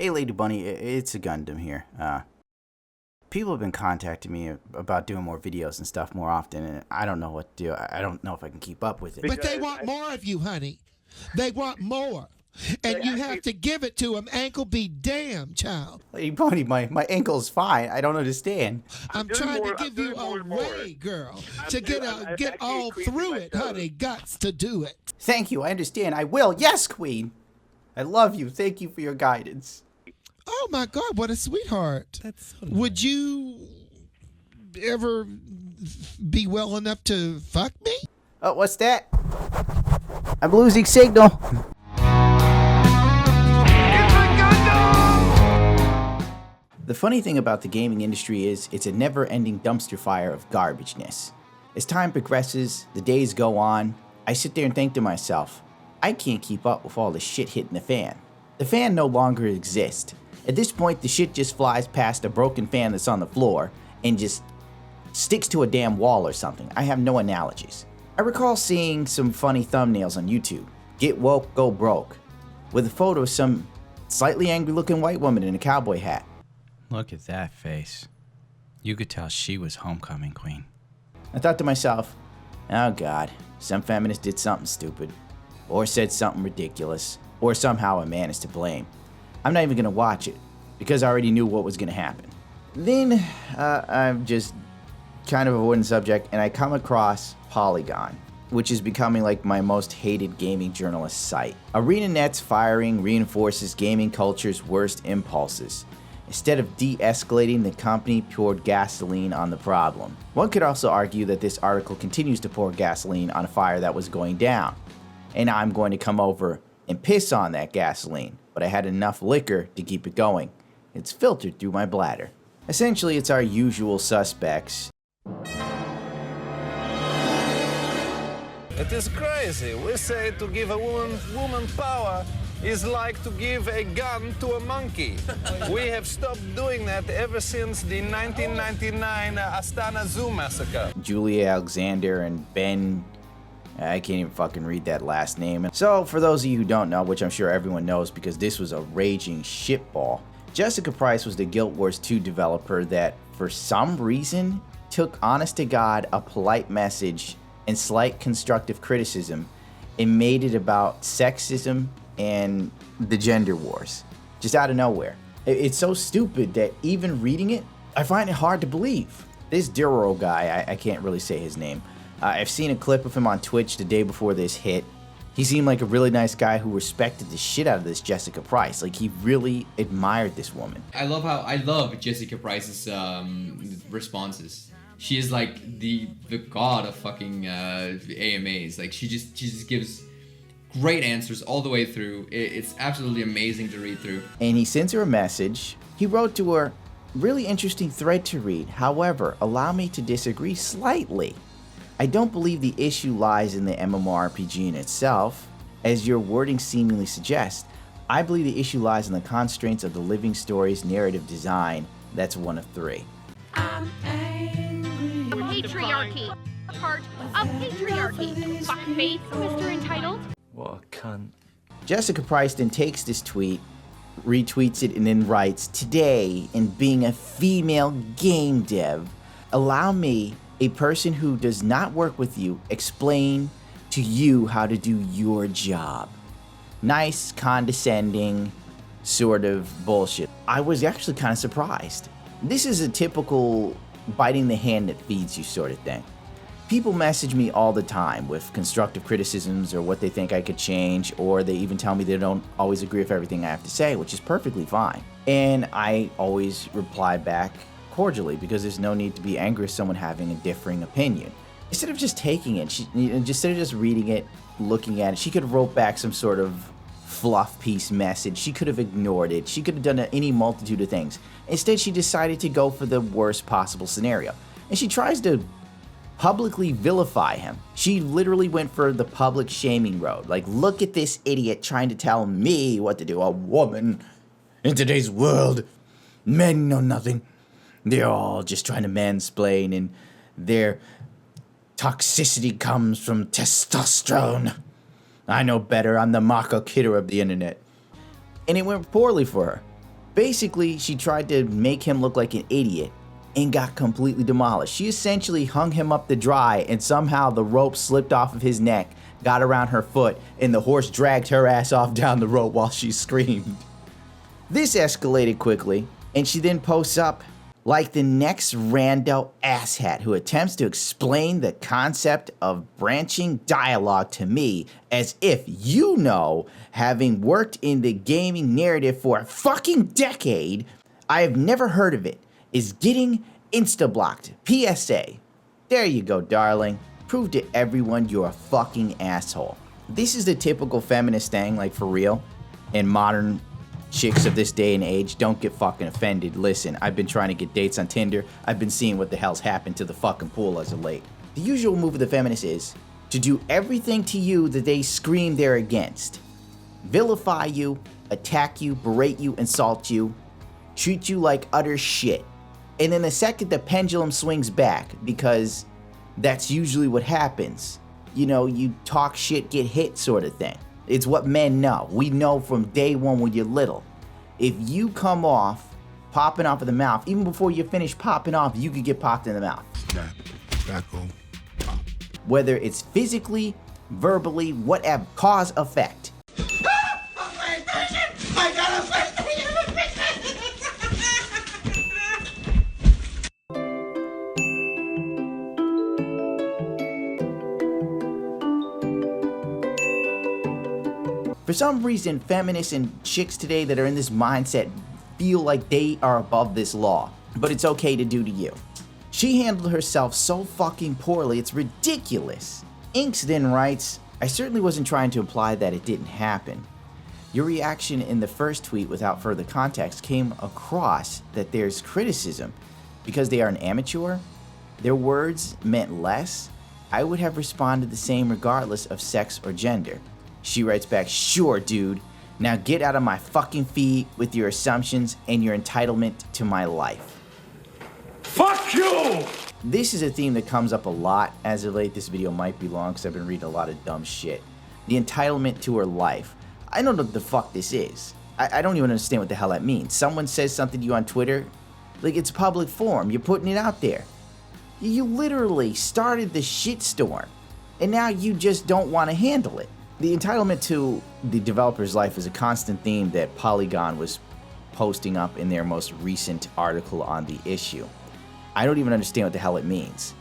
Hey Lady Bunny, it's a Gundam here. People have been contacting me about doing more videos and stuff more often, and I don't know what to do. I don't know if I can keep up with it. But they want more of you, honey. They want more. And you have to give it to them. Ankle be damned, child. Lady Bunny, my ankle's fine. I don't understand. I'm trying to give you a way, girl, to get all through it, honey. Guts to do it. Thank you, I understand. I will. Yes, Queen. I love you. Thank you for your guidance. Oh my God, what a sweetheart. That's so nice. Would you ever be well enough to fuck me? Oh, what's that? I'm losing signal. The funny thing about the gaming industry is it's a never-ending dumpster fire of garbageness. As time progresses, the days go on, I sit there and think to myself, I can't keep up with all the shit hitting the fan. The fan no longer exists. At this point, the shit just flies past a broken fan that's on the floor and just sticks to a damn wall or something. I have no analogies. I recall seeing some funny thumbnails on YouTube. Get woke, go broke. With a photo of some slightly angry looking white woman in a cowboy hat. Look at that face. You could tell she was homecoming queen. I thought to myself, oh God, some feminist did something stupid, or said something ridiculous, or somehow a man is to blame. I'm not even gonna watch it, because I already knew what was gonna happen. Then, I'm just kind of avoiding the subject, and I come across Polygon, which is becoming like my most hated gaming journalist site. ArenaNet's firing reinforces gaming culture's worst impulses. Instead of de-escalating, the company poured gasoline on the problem. One could also argue that this article continues to pour gasoline on a fire that was going down. And I'm going to come over and piss on that gasoline, but I had enough liquor to keep it going. It's filtered through my bladder. Essentially, it's our usual suspects. It is crazy. We say to give a woman power is like to give a gun to a monkey. We have stopped doing that ever since the 1999 Astana Zoo massacre. Julia Alexander and Ben, I can't even fucking read that last name. So for those of you who don't know, which I'm sure everyone knows because this was a raging shitball, Jessica Price was the Guild Wars 2 developer that for some reason took honest to God a polite message and slight constructive criticism and made it about sexism and the gender wars, just out of nowhere. It's so stupid that even reading it, I find it hard to believe. This Duro guy, I can't really say his name. I've seen a clip of him on Twitch the day before this hit. He seemed like a really nice guy who respected the shit out of this Jessica Price. Like, he really admired this woman. I love Jessica Price's responses. She is like the god of fucking AMAs. Like, she just gives great answers all the way through. It's absolutely amazing to read through. And he sends her a message. He wrote to her, really interesting thread to read. However, allow me to disagree slightly. I don't believe the issue lies in the MMORPG in itself, as your wording seemingly suggests. I believe the issue lies in the constraints of the living story's narrative design. That's one of three. I'm angry. Patriarchy. Part of patriarchy. Fuckface, Mr. Entitled. What a cunt. Jessica Price then takes this tweet, retweets it, and then writes, "Today, in being a female game dev, allow me, a person who does not work with you, explain to you how to do your job." Nice, condescending, sort of bullshit. I was actually kind of surprised. This is a typical biting the hand that feeds you sort of thing. People message me all the time with constructive criticisms or what they think I could change, or they even tell me they don't always agree with everything I have to say, which is perfectly fine. And I always reply back cordially because there's no need to be angry with someone having a differing opinion. Instead of just taking it, instead of just reading it, looking at it, she could have wrote back some sort of fluff piece message. She could have ignored it. She could have done any multitude of things. Instead, she decided to go for the worst possible scenario. And she tries to publicly vilify him. She literally went for the public shaming road. Like, look at this idiot trying to tell me what to do. A woman in today's world. Men know nothing. They're all just trying to mansplain, and their toxicity comes from testosterone. I know better. I'm the Mako Kidder of the internet. And it went poorly for her. Basically, she tried to make him look like an idiot and got completely demolished. She essentially hung him up to dry, and somehow the rope slipped off of his neck, got around her foot, and the horse dragged her ass off down the rope while she screamed. This escalated quickly, and she then posts up like the next rando asshat who attempts to explain the concept of branching dialogue to me as if you know, having worked in the gaming narrative for a fucking decade, I have never heard of it, is getting insta-blocked. PSA. There you go, darling. Prove to everyone you're a fucking asshole. This is the typical feminist thing, like for real, and modern chicks of this day and age. Don't get fucking offended. Listen, I've been trying to get dates on Tinder. I've been seeing what the hell's happened to the fucking pool as of late. The usual move of the feminists is to do everything to you that they scream they're against. Vilify you, attack you, berate you, insult you, treat you like utter shit. And in a second, the pendulum swings back, because that's usually what happens. You know, you talk shit, get hit sort of thing. It's what men know. We know from day one when you're little. If you come off popping off of the mouth, even before you finish popping off, you could get popped in the mouth. Back home. Whether it's physically, verbally, whatever, cause, effect. For some reason, feminists and chicks today that are in this mindset feel like they are above this law, but it's okay to do to you. She handled herself so fucking poorly, it's ridiculous. Inks then writes, I certainly wasn't trying to imply that it didn't happen. Your reaction in the first tweet without further context came across that there's criticism because they are an amateur. Their words meant less. I would have responded the same regardless of sex or gender. She writes back, sure, dude. Now get out of my fucking feed with your assumptions and your entitlement to my life. Fuck you! This is a theme that comes up a lot as of late. This video might be long because I've been reading a lot of dumb shit. The entitlement to her life. I don't know what the fuck this is. I don't even understand what the hell that means. Someone says something to you on Twitter, like it's public forum, you're putting it out there. You literally started the shitstorm, and now you just don't want to handle it. The entitlement to the developer's life is a constant theme that Polygon was posting up in their most recent article on the issue. I don't even understand what the hell it means.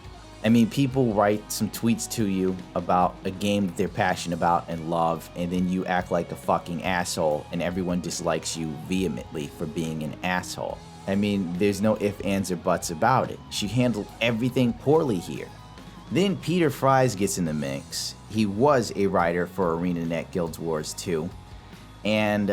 I mean, people write some tweets to you about a game that they're passionate about and love, and then you act like a fucking asshole, and everyone dislikes you vehemently for being an asshole. I mean, there's no ifs, ands, or buts about it. She handled everything poorly here. Then Peter Fries gets in the mix. He was a writer for ArenaNet Guild Wars 2. And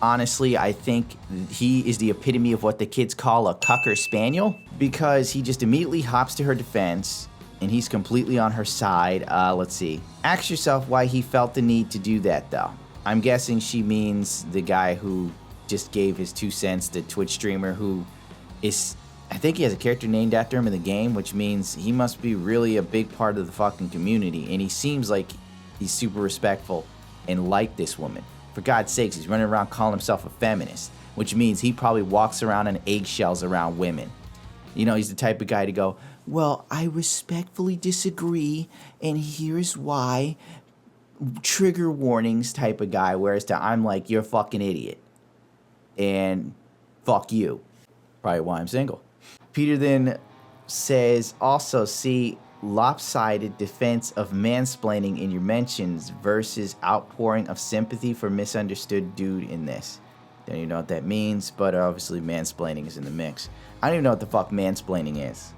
honestly, I think he is the epitome of what the kids call a Cocker Spaniel, because he just immediately hops to her defense and he's completely on her side. Let's see. Ask yourself why he felt the need to do that, though. I'm guessing she means the guy who just gave his 2 cents, the Twitch streamer who is, I think he has a character named after him in the game, which means he must be really a big part of the fucking community. And he seems like he's super respectful and like this woman. For God's sakes, he's running around calling himself a feminist, which means he probably walks around on eggshells around women. You know, he's the type of guy to go, well, I respectfully disagree, and here's why. Trigger warnings type of guy, whereas I'm like, you're a fucking idiot. And fuck you. Probably why I'm single. Peter then says, also see lopsided defense of mansplaining in your mentions versus outpouring of sympathy for misunderstood dude in this. Don't even know what that means, but obviously mansplaining is in the mix. I don't even know what the fuck mansplaining is.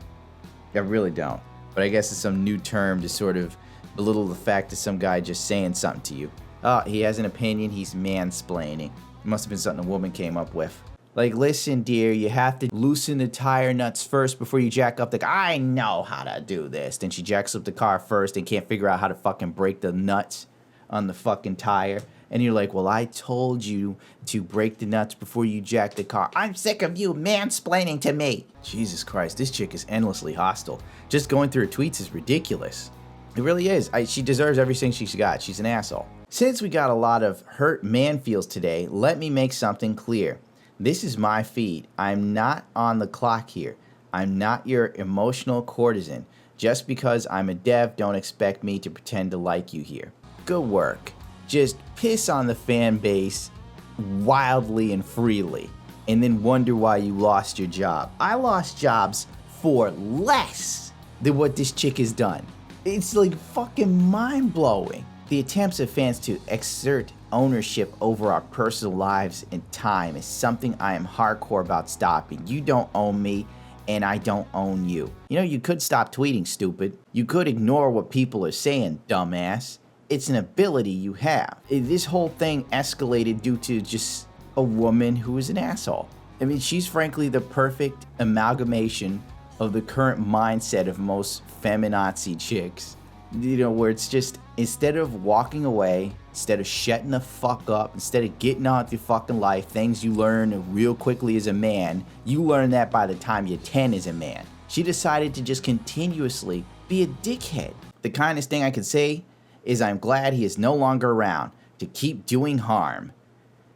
I really don't. But I guess it's some new term to sort of belittle the fact that some guy just saying something to you. Oh, he has an opinion, he's mansplaining. It must have been something a woman came up with. Like, listen, dear, you have to loosen the tire nuts first before you jack up the car. I know how to do this. Then she jacks up the car first and can't figure out how to fucking break the nuts on the fucking tire. And you're like, well, I told you to break the nuts before you jack the car. I'm sick of you mansplaining to me. Jesus Christ, this chick is endlessly hostile. Just going through her tweets is ridiculous. It really is. She deserves everything she's got. She's an asshole. Since we got a lot of hurt man feels today, let me make something clear. This is my feed. I'm not on the clock here. I'm not your emotional courtesan. Just because I'm a dev, don't expect me to pretend to like you here. Good work. Just piss on the fan base wildly and freely, and then wonder why you lost your job. I lost jobs for less than what this chick has done. It's like fucking mind-blowing. The attempts of fans to exert ownership over our personal lives and time is something I am hardcore about stopping. You don't own me, and I don't own you. You know, you could stop tweeting, stupid. You could ignore what people are saying, dumbass. It's an ability you have. This whole thing escalated due to just a woman who is an asshole. I mean, she's frankly the perfect amalgamation of the current mindset of most feminazi chicks. You know, where it's just, instead of walking away, instead of shutting the fuck up, instead of getting on with your fucking life, things you learn real quickly as a man, you learn that by the time you're 10 as a man. She decided to just continuously be a dickhead. The kindest thing I could say is I'm glad he is no longer around to keep doing harm.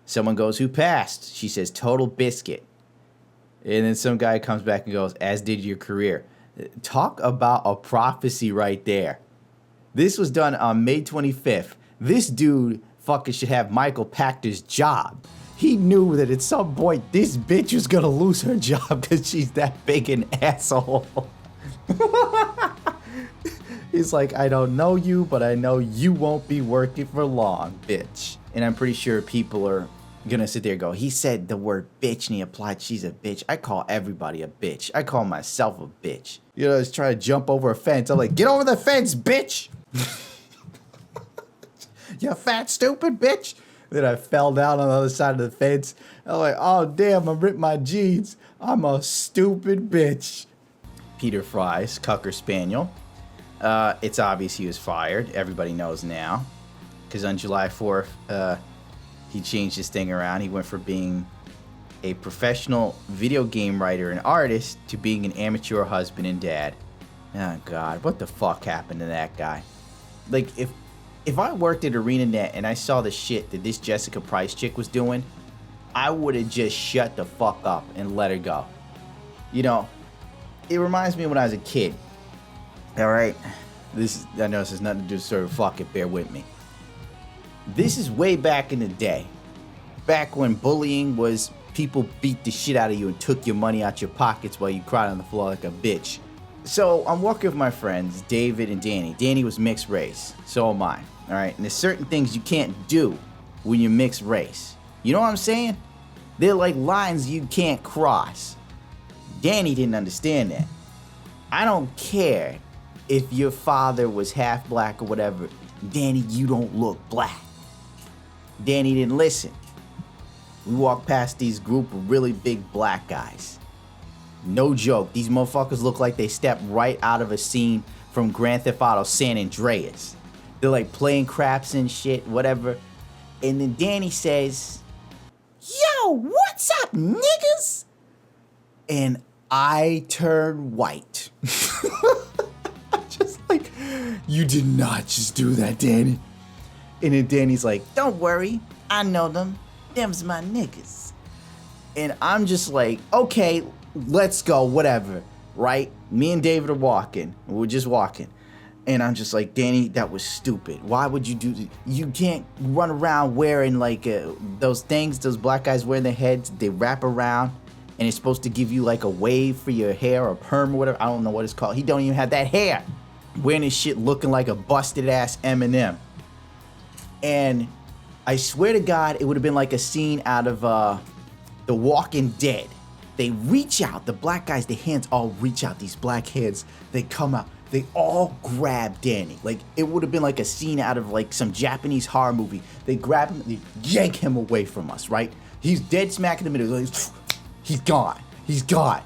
Someone goes, who passed? She says, total biscuit. And then some guy comes back and goes, as did your career. Talk about a prophecy right there. This was done on May 25th. This dude fucking should have Michael Pachter's job. He knew that at some point this bitch was gonna lose her job because she's that big an asshole. He's like, I don't know you, but I know you won't be working for long, bitch. And I'm pretty sure people are gonna sit there and go, he said the word bitch and he applied she's a bitch. I call everybody a bitch. I call myself a bitch. You know, just try to jump over a fence. I'm like, get over the fence, bitch. You fat, stupid bitch. Then I fell down on the other side of the fence. I'm like, oh, damn, I ripped my jeans. I'm a stupid bitch. Peter Fry's Cocker Spaniel. It's obvious he was fired. Everybody knows now. Because on July 4th, he changed his thing around. He went from being a professional video game writer and artist to being an amateur husband and dad. Oh, God. What the fuck happened to that guy? Like, if I worked at ArenaNet and I saw the shit that this Jessica Price chick was doing, I would have just shut the fuck up and let her go. You know, it reminds me of when I was a kid. All right? I know this has nothing to do with sort of fuck it, bear with me. This is way back in the day. Back when bullying was people beat the shit out of you and took your money out your pockets while you cried on the floor like a bitch. So I'm walking with my friends, David and Danny. Danny was mixed race. So am I. All right? And there's certain things you can't do when you're mixed race. You know what I'm saying? They're like lines you can't cross. Danny didn't understand that. I don't care if your father was half black or whatever. Danny, you don't look black. Danny didn't listen. We walked past these group of really big black guys. No joke, these motherfuckers look like they stepped right out of a scene from Grand Theft Auto San Andreas. They're like playing craps and shit, whatever. And then Danny says, yo, what's up, niggas? And I turn white. Just like, you did not just do that, Danny. And then Danny's like, don't worry, I know them. Them's my niggas. And I'm just like, okay, let's go, whatever, right? Me and David are walking. We're just walking. And I'm just like, Danny, that was stupid. Why would you do that? You can't run around wearing like those things those black guys wear in their heads. They wrap around and it's supposed to give you like a wave for your hair or perm or whatever. I don't know what it's called. He don't even have that hair. Wearing his shit looking like a busted ass Eminem. And I swear to God, it would have been like a scene out of The Walking Dead. They reach out, the black guys, their hands all reach out, these black hands, they come out, they all grab Danny. Like, it would have been like a scene out of like some Japanese horror movie. They grab him, they yank him away from us, right? He's dead smack in the middle. He's gone. He's gone.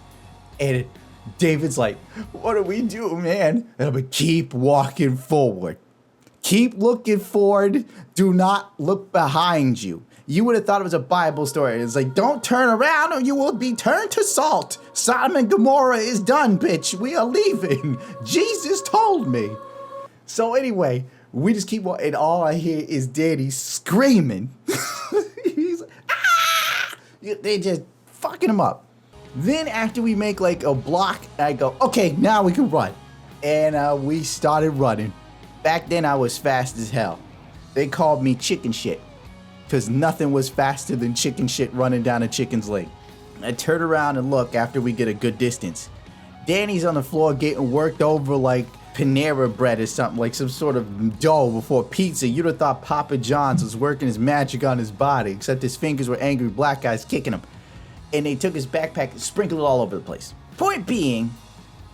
And David's like, what do we do, man? And I'm like, keep walking forward. Keep looking forward. Do not look behind you. You would have thought it was a Bible story. It's like, don't turn around or you will be turned to salt. Sodom and Gomorrah is done, bitch. We are leaving. Jesus told me. So anyway, we just keep walking, and all I hear is Danny screaming. He's like, ah! They just fucking them up. Then after we make like a block, I go, okay, now we can run. And we started running. Back then I was fast as hell. They called me chicken shit, because nothing was faster than chicken shit running down a chicken's leg. I turn around and look after we get a good distance. Danny's on the floor getting worked over like Panera bread or something, like some sort of dough before pizza. You'd have thought Papa John's was working his magic on his body, except his fingers were angry black guys kicking him. And they took his backpack and sprinkled it all over the place. Point being,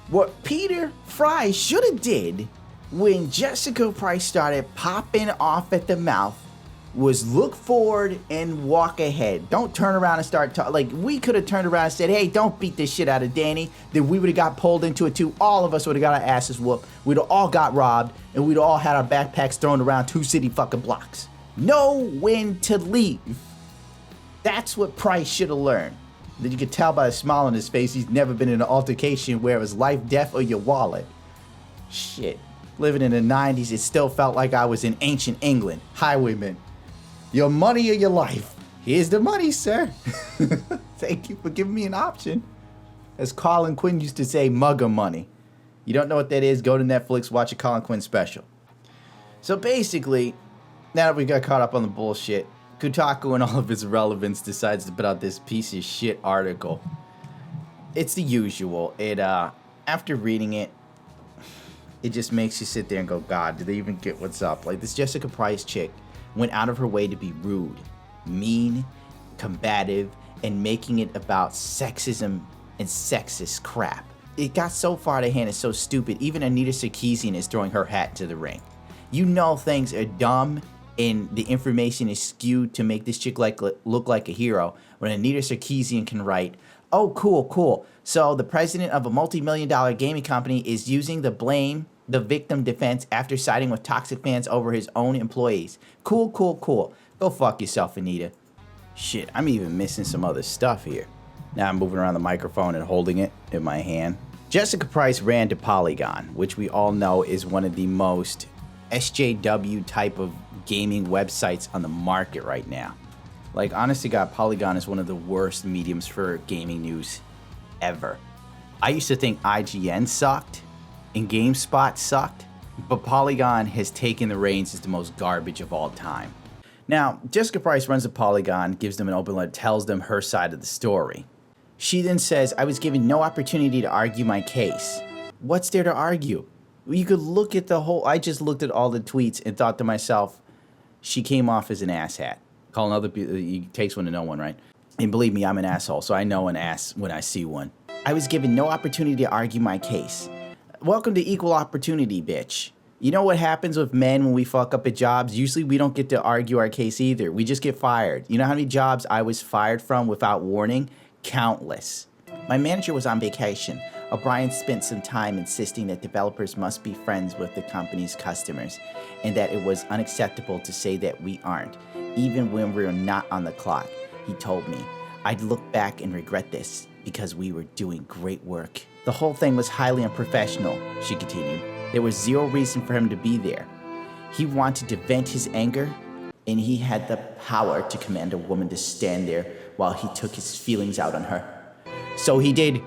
what Peter Fry should have did when Jessica Price started popping off at the mouth was look forward and walk ahead. Don't turn around and start talking. Like, we could have turned around and said, hey, don't beat this shit out of Danny. Then we would have got pulled into it too. All of us would have got our asses whooped. We'd have all got robbed, and we'd all had our backpacks thrown around 2 city fucking blocks. Know when to leave. That's what Price should have learned. That you could tell by the smile on his face he's never been in an altercation where it was life, death, or your wallet. Shit. Living in the 90s, it still felt like I was in ancient England. Highwaymen. Your money or your life? Here's the money, sir. Thank you for giving me an option. As Colin Quinn used to say, mugger money. You don't know what that is? Go to Netflix, watch a Colin Quinn special. So basically, now that we got caught up on the bullshit, Kotaku and all of its relevance decides to put out this piece of shit article. It's the usual. After reading it, it just makes you sit there and go, God, do they even get what's up? Like, this Jessica Price chick went out of her way to be rude, mean, combative, and making it about sexism and sexist crap. It got so far out of hand, it's so stupid. Even Anita Sarkeesian is throwing her hat into the ring. You know things are dumb and the information is skewed to make this chick look like a hero when Anita Sarkeesian can write, oh, cool. So the president of a multi-million-dollar gaming company is using the blame the victim defense after siding with toxic fans over his own employees. Cool. Go fuck yourself, Anita. Shit, I'm even missing some other stuff here. Now I'm moving around the microphone and holding it in my hand. Jessica Price ran to Polygon, which we all know is one of the most SJW type of gaming websites on the market right now. Like, honest to God, Polygon is one of the worst mediums for gaming news ever. I used to think IGN sucked and GameSpot sucked, but Polygon has taken the reins as the most garbage of all time. Now, Jessica Price runs a Polygon, gives them an open letter, tells them her side of the story. She then says, I was given no opportunity to argue my case. What's there to argue? You could look at the whole, I just looked at all the tweets and thought to myself, she came off as an asshat. Calling other people, it takes one to know one, right? And believe me, I'm an asshole, so I know an ass when I see one. I was given no opportunity to argue my case. Welcome to equal opportunity, bitch. You know what happens with men when we fuck up at jobs? Usually we don't get to argue our case either. We just get fired. You know how many jobs I was fired from without warning? Countless. My manager was on vacation. O'Brien spent some time insisting that developers must be friends with the company's customers and that it was unacceptable to say that we aren't, even when we're not on the clock. He told me, I'd look back and regret this because we were doing great work. The whole thing was highly unprofessional, she continued. There was zero reason for him to be there. He wanted to vent his anger, and he had the power to command a woman to stand there while he took his feelings out on her. So he did.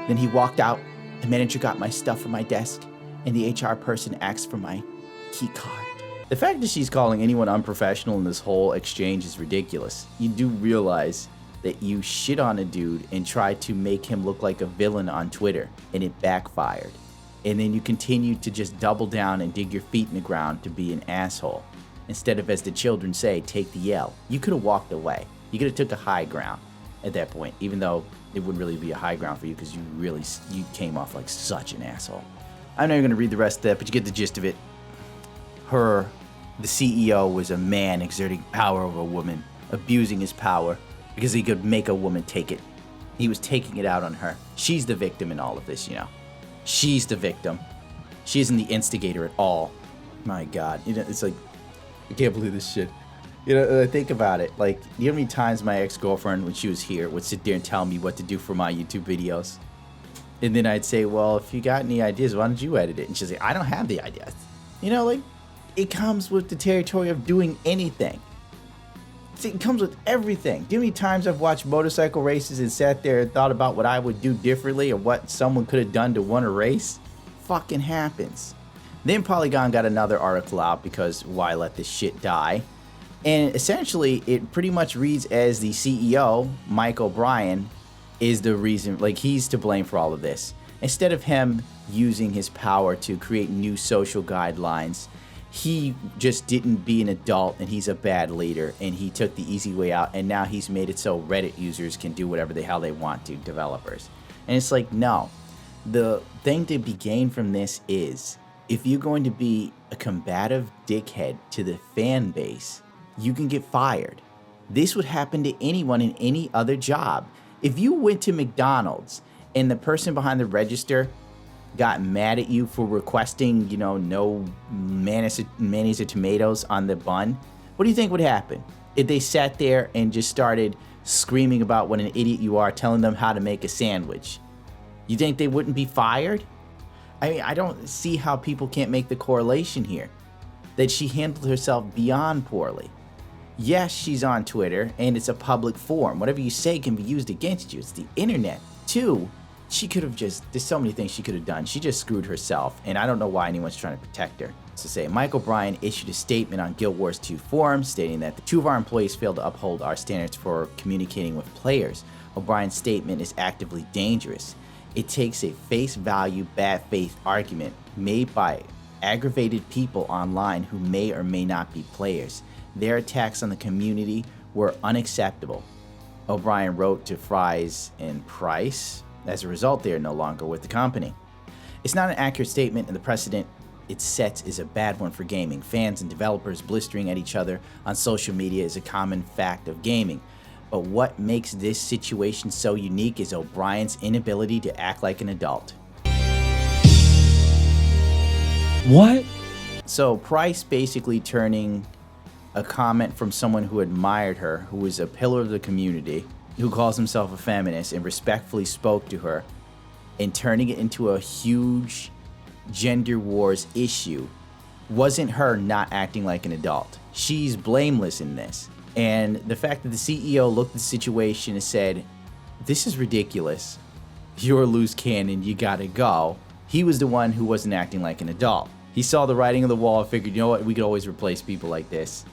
Then he walked out, the manager got my stuff from my desk, and the HR person asked for my key card. The fact that she's calling anyone unprofessional in this whole exchange is ridiculous. You do realize that you shit on a dude and try to make him look like a villain on Twitter, and it backfired. And then you continue to just double down and dig your feet in the ground to be an asshole. Instead of, as the children say, take the L. You could have walked away. You could have took a high ground at that point, even though it wouldn't really be a high ground for you because you came off like such an asshole. I'm not even going to read the rest of that, but you get the gist of it. The CEO, was a man exerting power over a woman, abusing his power because he could make a woman take it. He was taking it out on her. She's the victim in all of this, you know. She's the victim. She isn't the instigator at all. My God. You know, it's like, I can't believe this shit. You know, think about it. Like, you know how many times my ex-girlfriend, when she was here, would sit there and tell me what to do for my YouTube videos? And then I'd say, well, if you got any ideas, why don't you edit it? And she'd say, I don't have the ideas. You know, like, it comes with the territory of doing anything. It comes with everything. Do you know how many times I've watched motorcycle races and sat there and thought about what I would do differently or what someone could have done to win a race? Fucking happens. Then Polygon got another article out because why let this shit die? And essentially, it pretty much reads as the CEO, Mike O'Brien, is the reason, like he's to blame for all of this. Instead of him using his power to create new social guidelines, he just didn't be an adult and he's a bad leader and he took the easy way out and now he's made it so Reddit users can do whatever the hell they want to, developers. And it's like, no. The thing to be gained from this is if you're going to be a combative dickhead to the fan base, you can get fired. This would happen to anyone in any other job. If you went to McDonald's and the person behind the register got mad at you for requesting, you know, no mayonnaise or tomatoes on the bun, what do you think would happen? If they sat there and just started screaming about what an idiot you are, telling them how to make a sandwich, you think they wouldn't be fired? I mean, I don't see how people can't make the correlation here, that she handled herself beyond poorly. Yes, she's on Twitter, and it's a public forum. Whatever you say can be used against you. It's the internet. 2, she could have there's so many things she could have done. She just screwed herself, and I don't know why anyone's trying to protect her. To say, Mike O'Brien issued a statement on Guild Wars 2 forum stating that the 2 of our employees failed to uphold our standards for communicating with players. O'Brien's statement is actively dangerous. It takes a face value bad faith argument made by aggravated people online who may or may not be players. Their attacks on the community were unacceptable. O'Brien wrote to Fries and Price. As a result, they are no longer with the company. It's not an accurate statement, and the precedent it sets is a bad one for gaming. Fans and developers blistering at each other on social media is a common fact of gaming. But what makes this situation so unique is O'Brien's inability to act like an adult. What? So Price basically turning a comment from someone who admired her, who was a pillar of the community, who calls himself a feminist and respectfully spoke to her, and turning it into a huge gender wars issue, wasn't her not acting like an adult. She's blameless in this. And the fact that the CEO looked at the situation and said, this is ridiculous, you're a loose cannon, you gotta go. He was the one who wasn't acting like an adult. He saw the writing on the wall and figured, you know what, we could always replace people like this.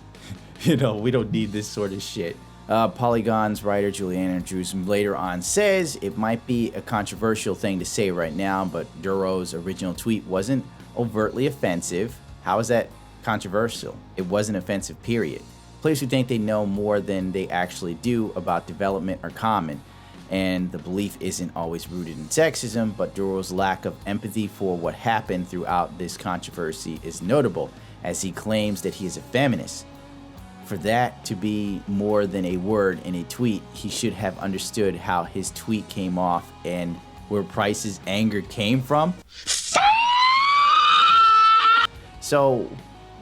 You know, we don't need this sort of shit. Polygon's writer Julian Andrews later on says it might be a controversial thing to say right now, but Duro's original tweet wasn't overtly offensive. How is that controversial? It wasn't offensive, period. Players who think they know more than they actually do about development are common, and the belief isn't always rooted in sexism, but Duro's lack of empathy for what happened throughout this controversy is notable, as he claims that he is a feminist. For that to be more than a word in a tweet, he should have understood how his tweet came off and where Price's anger came from. So,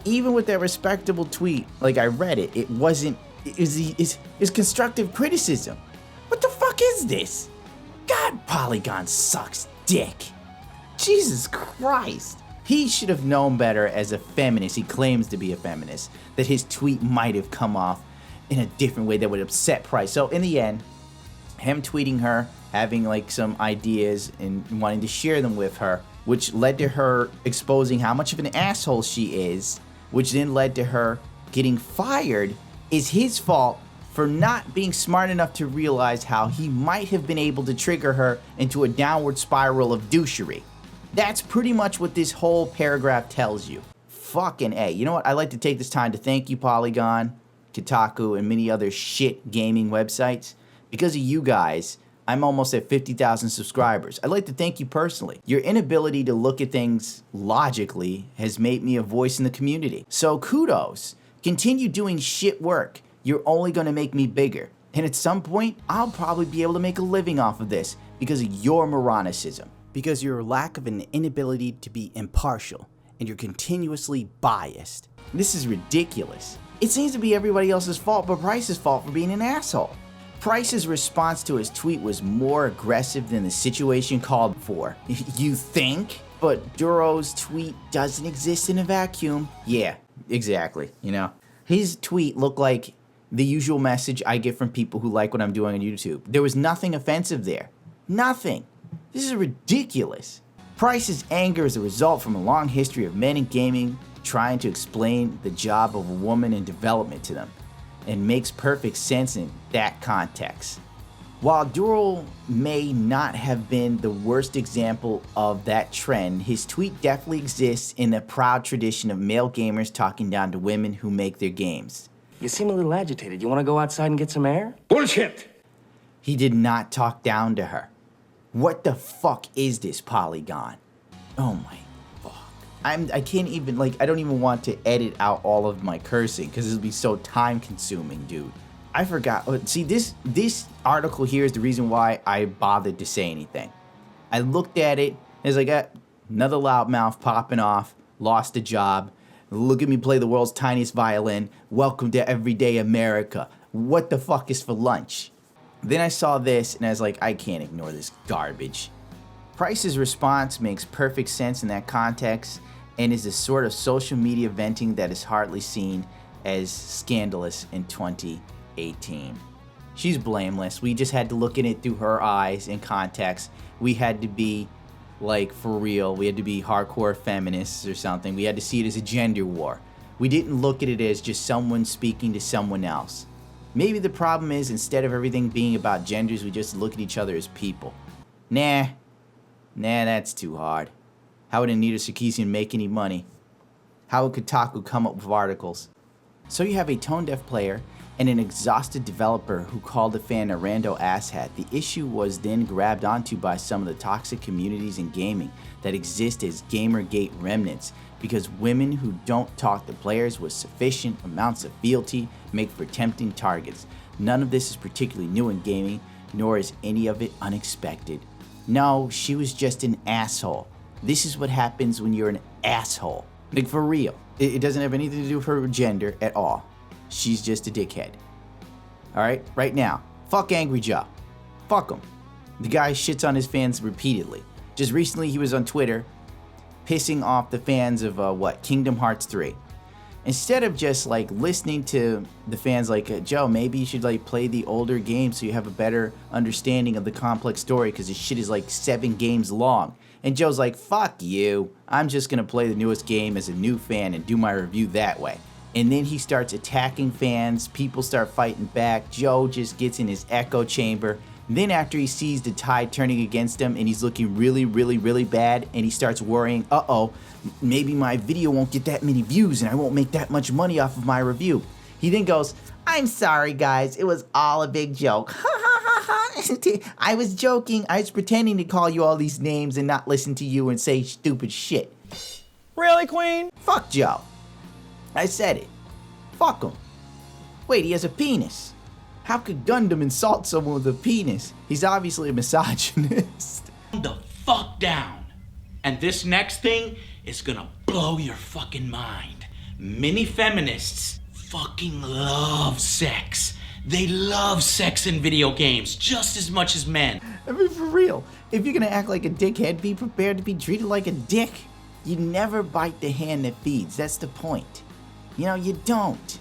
even with that respectable tweet, like I read it, it wasn't, it's constructive criticism. What the fuck is this? God, Polygon sucks dick. Jesus Christ. He should have known better as a feminist. He claims to be a feminist, that his tweet might have come off in a different way that would upset Price. So in the end, him tweeting her, having like some ideas and wanting to share them with her, which led to her exposing how much of an asshole she is, which then led to her getting fired, is his fault for not being smart enough to realize how he might have been able to trigger her into a downward spiral of douchery. That's pretty much what this whole paragraph tells you. Fucking A. You know what? I'd like to take this time to thank you, Polygon, Kotaku, and many other shit gaming websites. Because of you guys, I'm almost at 50,000 subscribers. I'd like to thank you personally. Your inability to look at things logically has made me a voice in the community. So kudos. Continue doing shit work. You're only going to make me bigger. And at some point, I'll probably be able to make a living off of this because of your moronicism. Because your lack of an inability to be impartial, and you're continuously biased. This is ridiculous. It seems to be everybody else's fault but Price's fault for being an asshole. Price's response to his tweet was more aggressive than the situation called for. You think? But Duro's tweet doesn't exist in a vacuum. Yeah, exactly, you know. His tweet looked like the usual message I get from people who like what I'm doing on YouTube. There was nothing offensive there. Nothing. This is ridiculous. Price's anger is a result from a long history of men in gaming trying to explain the job of a woman in development to them, and makes perfect sense in that context. While Dural may not have been the worst example of that trend, his tweet definitely exists in a proud tradition of male gamers talking down to women who make their games. You seem a little agitated. You want to go outside and get some air? Bullshit! He did not talk down to her. What the fuck is this polygon? Oh my fuck. I can't even, like, I don't even want to edit out all of my cursing because it'll be so time consuming, dude. I forgot. See, this article here is the reason why I bothered to say anything. I looked at it, and it's like, another loudmouth popping off, lost a job. Look at me play the world's tiniest violin. Welcome to everyday America. What the fuck is for lunch? Then I saw this, and I was like, I can't ignore this garbage. Price's response makes perfect sense in that context, and is the sort of social media venting that is hardly seen as scandalous in 2018. She's blameless. We just had to look at it through her eyes in context. We had to be, like, for real. We had to be hardcore feminists or something. We had to see it as a gender war. We didn't look at it as just someone speaking to someone else. Maybe the problem is, instead of everything being about genders, we just look at each other as people. Nah, that's too hard. How would Anita Sarkeesian make any money? How would Kotaku come up with articles? So you have a tone-deaf player and an exhausted developer who called a fan a rando asshat. The issue was then grabbed onto by some of the toxic communities in gaming that exist as Gamergate remnants, because women who don't talk to players with sufficient amounts of fealty make for tempting targets. None of this is particularly new in gaming, nor is any of it unexpected. No, she was just an asshole. This is what happens when you're an asshole. Like, for real. It doesn't have anything to do with her gender at all. She's just a dickhead. Alright? Right now. Fuck Angry Joe. Fuck him. The guy shits on his fans repeatedly. Just recently he was on Twitter pissing off the fans of, Kingdom Hearts 3. Instead of just, like, listening to the fans like, Joe, maybe you should, like, play the older games so you have a better understanding of the complex story, because this shit is, like, 7 games long. And Joe's like, fuck you. I'm just gonna play the newest game as a new fan and do my review that way. And then he starts attacking fans. People start fighting back. Joe just gets in his echo chamber. Then after he sees the tide turning against him and he's looking really, really, really bad, and he starts worrying, uh-oh, maybe my video won't get that many views and I won't make that much money off of my review. He then goes, I'm sorry guys, it was all a big joke. I was joking. I was pretending to call you all these names and not listen to you and say stupid shit. Really, Queen? Fuck Joe. I said it. Fuck him. Wait, he has a penis. How could Gundam insult someone with a penis? He's obviously a misogynist. The fuck down. And this next thing is gonna blow your fucking mind. Many feminists fucking love sex. They love sex in video games just as much as men. I mean, for real. If you're gonna act like a dickhead, be prepared to be treated like a dick. You never bite the hand that feeds. That's the point. You know, you don't.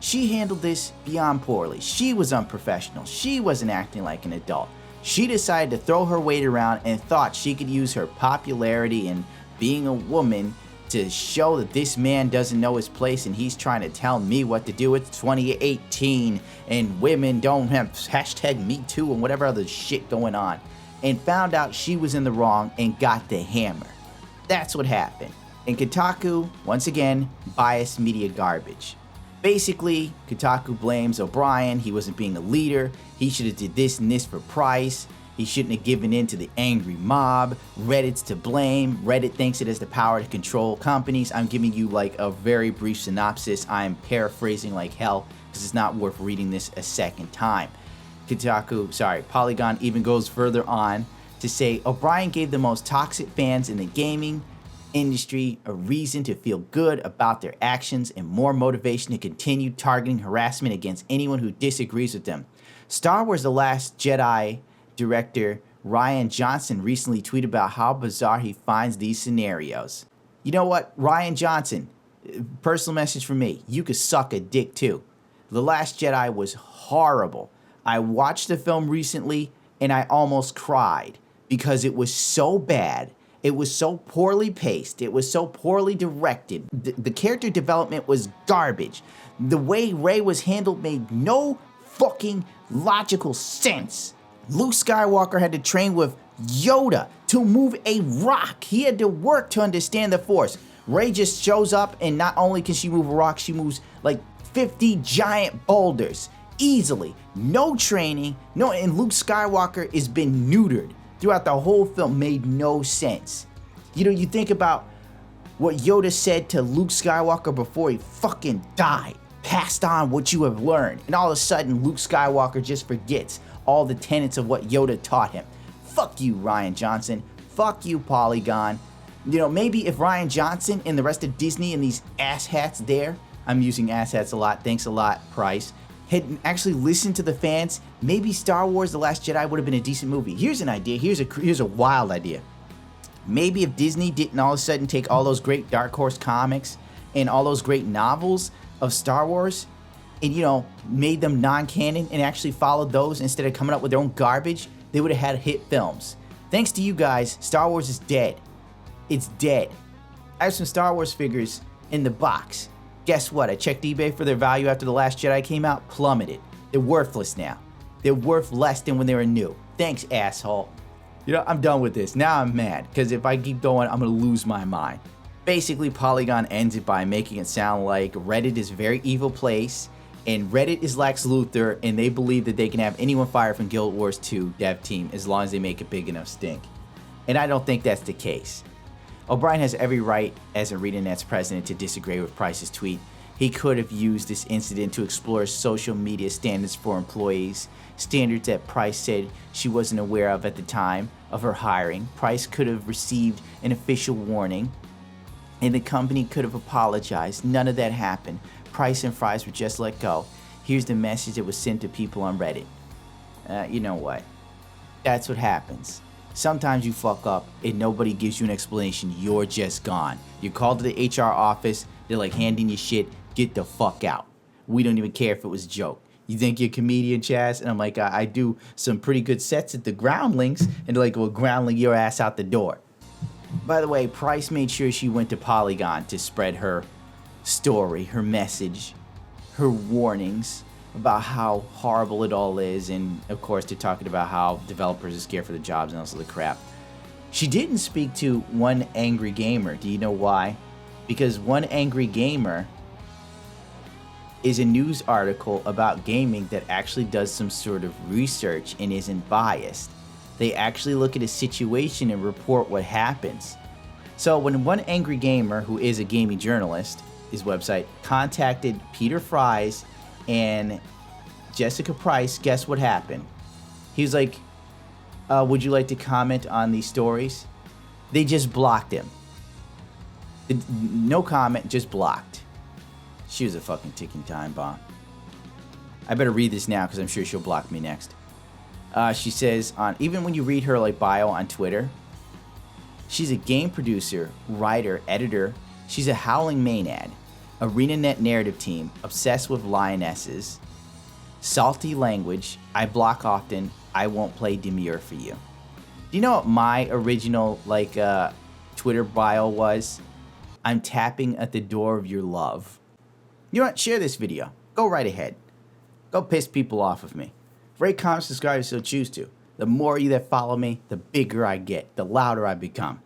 She handled this beyond poorly. She was unprofessional. She wasn't acting like an adult. She decided to throw her weight around and thought she could use her popularity and being a woman to show that this man doesn't know his place and he's trying to tell me what to do. It's 2018 and women don't have hashtag Me Too and whatever other shit going on. And found out she was in the wrong and got the hammer. That's what happened. And Kotaku, once again, biased media garbage. Basically, Kotaku blames O'Brien. He wasn't being a leader. He should have did this and this for Price. He shouldn't have given in to the angry mob. Reddit's to blame. Reddit thinks it has the power to control companies. I'm giving you like a very brief synopsis. I'm paraphrasing like hell because it's not worth reading this a second time. Polygon even goes further on to say O'Brien gave the most toxic fans in the gaming industry a reason to feel good about their actions and more motivation to continue targeting harassment against anyone who disagrees with them. Star Wars The Last Jedi director Rian Johnson recently tweeted about how bizarre he finds these scenarios. You know what, Rian Johnson, personal message from me, you could suck a dick too. The Last Jedi was horrible. I watched the film recently and I almost cried because it was so bad. It was so poorly paced. It was so poorly directed. The character development was garbage. The way Rey was handled made no fucking logical sense. Luke Skywalker had to train with Yoda to move a rock. He had to work to understand the Force. Rey just shows up, and not only can she move a rock, she moves like 50 giant boulders easily. No training, and Luke Skywalker has been neutered throughout the whole film. Made no sense. You know, you think about what Yoda said to Luke Skywalker before he fucking died. Passed on what you have learned. And all of a sudden, Luke Skywalker just forgets all the tenets of what Yoda taught him. Fuck you, Rian Johnson. Fuck you, Polygon. You know, maybe if Rian Johnson and the rest of Disney and these asshats there, I'm using asshats a lot, thanks a lot, Price, had actually listened to the fans, maybe Star Wars The Last Jedi would have been a decent movie. Here's an idea. Here's a wild idea. Maybe if Disney didn't all of a sudden take all those great Dark Horse comics and all those great novels of Star Wars and, you know, made them non-canon and actually followed those instead of coming up with their own garbage, they would have had hit films. Thanks to you guys, Star Wars is dead. It's dead. I have some Star Wars figures in the box. Guess what? I checked eBay for their value after The Last Jedi came out. Plummeted. They're worthless now. They're worth less than when they were new. Thanks, asshole. You know, I'm done with this. Now I'm mad, because if I keep going, I'm going to lose my mind. Basically, Polygon ends it by making it sound like Reddit is a very evil place, and Reddit is Lex Luthor, and they believe that they can have anyone fired from Guild Wars 2 dev team as long as they make a big enough stink. And I don't think that's the case. O'Brien has every right as ArenaNet's president to disagree with Price's tweet. He could have used this incident to explore social media standards for employees, standards that Price said she wasn't aware of at the time of her hiring. Price could have received an official warning, and the company could have apologized. None of that happened. Price and Fries were just let go. Here's the message that was sent to people on Reddit. You know what? That's what happens. Sometimes you fuck up and nobody gives you an explanation. You're just gone. You're called to the HR office. They're like handing you shit. Get the fuck out. We don't even care if it was a joke. You think you're a comedian, Chaz? And I'm like, I do some pretty good sets at the Groundlings. And they're like, well, groundling your ass out the door. By the way, Price made sure she went to Polygon to spread her story, her message, her warnings about how horrible it all is, and of course they're talking about how developers are scared for their jobs and all this other crap. She didn't speak to One Angry Gamer. Do you know why? Because One Angry Gamer is a news article about gaming that actually does some sort of research and isn't biased. They actually look at a situation and report what happens. So when One Angry Gamer, who is a gaming journalist, his website, contacted Peter Fries and Jessica Price, guess what happened? He was like, would you like to comment on these stories? They just blocked him. No comment, just blocked. She was a fucking ticking time bomb. I better read this now because I'm sure she'll block me next. She says, even when you read her like bio on Twitter, she's a game producer, writer, editor. She's a howling maenad. ArenaNet narrative team, obsessed with lionesses, salty language, I block often, I won't play demure for you. Do you know what my original Twitter bio was? I'm tapping at the door of your love. You know what? Share this video. Go right ahead. Go piss people off of me. Rate, comment, subscribe if you so choose to. The more of you that follow me, the bigger I get, the louder I become.